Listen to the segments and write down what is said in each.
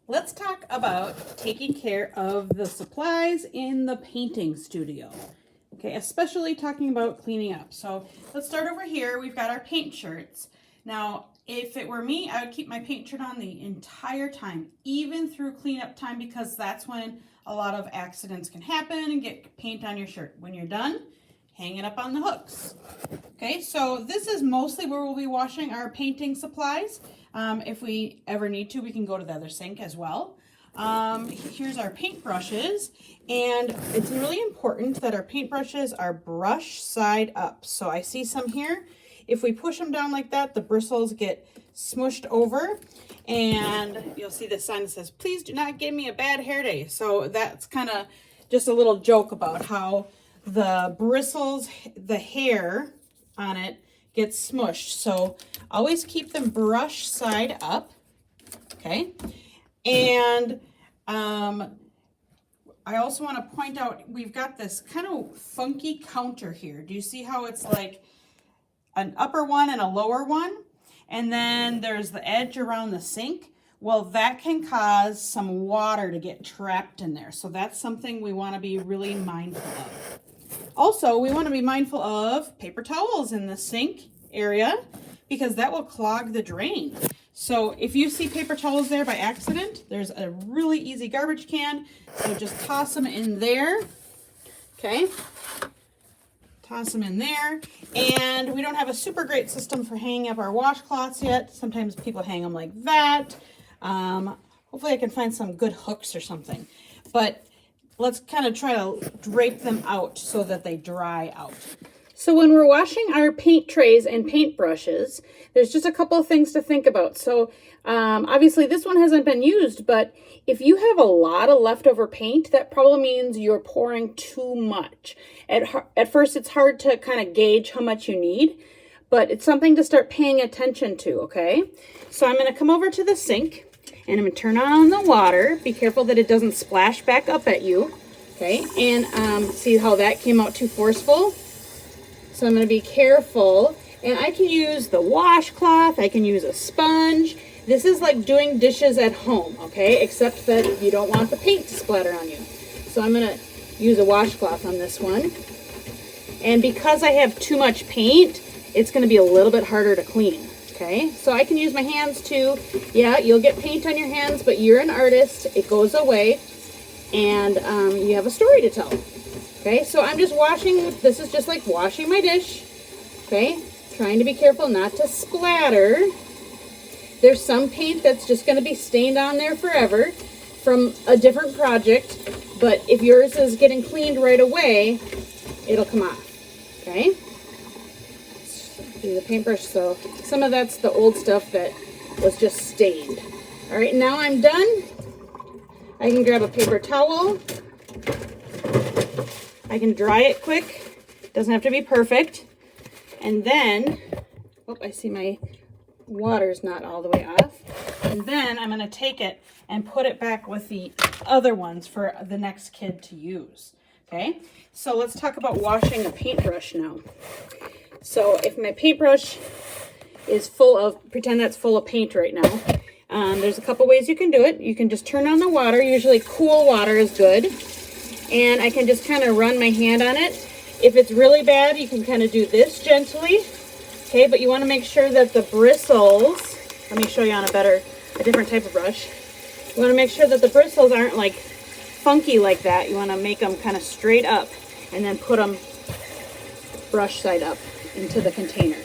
Let's talk about taking care of the supplies in the painting studio. Okay, especially talking about cleaning up. So let's start over here. We've got our paint shirts. Now, if it were me, I would keep my paint shirt on the entire time, even through cleanup time, because that's when a lot of accidents can happen and get paint on your shirt. When you're done, hang it up on the hooks. Okay, so this is mostly where we'll be washing our painting supplies. If we ever need to, we can go to the other sink as well. Here's our paintbrushes, and it's really important that our paintbrushes are brush side up. So I see some here. If we push them down like that, the bristles get smushed over, and you'll see the sign that says, "Please do not give me a bad hair day." So that's kind of just a little joke about how the bristles, the hair on it gets smushed. So always keep them brush side up, okay? And I also want to point out, we've got this kind of funky counter here. Do you see how it's like an upper one and a lower one? And then there's the edge around the sink. Well, that can cause some water to get trapped in there. So that's something we want to be really mindful of. Also, we want to be mindful of paper towels in the sink area because that will clog the drain. So if you see paper towels there by accident, there's a really easy garbage can. So just toss them in there. Okay. Toss them in there. And we don't have a super great system for hanging up our washcloths yet. Sometimes people hang them like that. Hopefully I can find some good hooks or something. But let's kind of try to drape them out so that they dry out. So when we're washing our paint trays and paint brushes, there's just a couple of things to think about. So obviously this one hasn't been used, but if you have a lot of leftover paint, that probably means you're pouring too much. At first, it's hard to kind of gauge how much you need, but it's something to start paying attention to, okay? So I'm going to come over to the sink, and I'm going to turn on the water. Be careful that it doesn't splash back up at you, okay? And see how that came out too forceful? So I'm going to be careful, and I can use the washcloth, I can use a sponge. This is like doing dishes at home, okay? Except that you don't want the paint to splatter on you. So I'm going to use a washcloth on this one. And because I have too much paint, it's going to be a little bit harder to clean, okay? So I can use my hands too. Yeah, you'll get paint on your hands, but you're an artist. It goes away, and you have a story to tell. Okay, so I'm just washing, this is just like washing my dish, okay? Trying to be careful not to splatter. There's some paint that's just going to be stained on there forever from a different project, but if yours is getting cleaned right away, it'll come off, okay? Do the paintbrush, so some of that's the old stuff that was just stained. All right, now I'm done. I can grab a paper towel. I can dry it quick. Doesn't have to be perfect. And then, oh, I see my water's not all the way off. And then I'm going to take it and put it back with the other ones for the next kid to use. Okay, so let's talk about washing a paintbrush now. So if my paintbrush is full of, pretend that's full of paint right now. There's a couple ways you can do it. You can just turn on the water. Usually cool water is good. And I can just kind of run my hand on it. If it's really bad, you can kind of do this gently. Okay, but you want to make sure that the bristles, let me show you on a different type of brush. You want to make sure that the bristles aren't like funky like that. You want to make them kind of straight up and then put them brush side up into the container.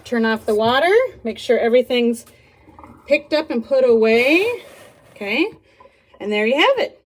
Turn off the water, make sure everything's picked up and put away. Okay, and there you have it.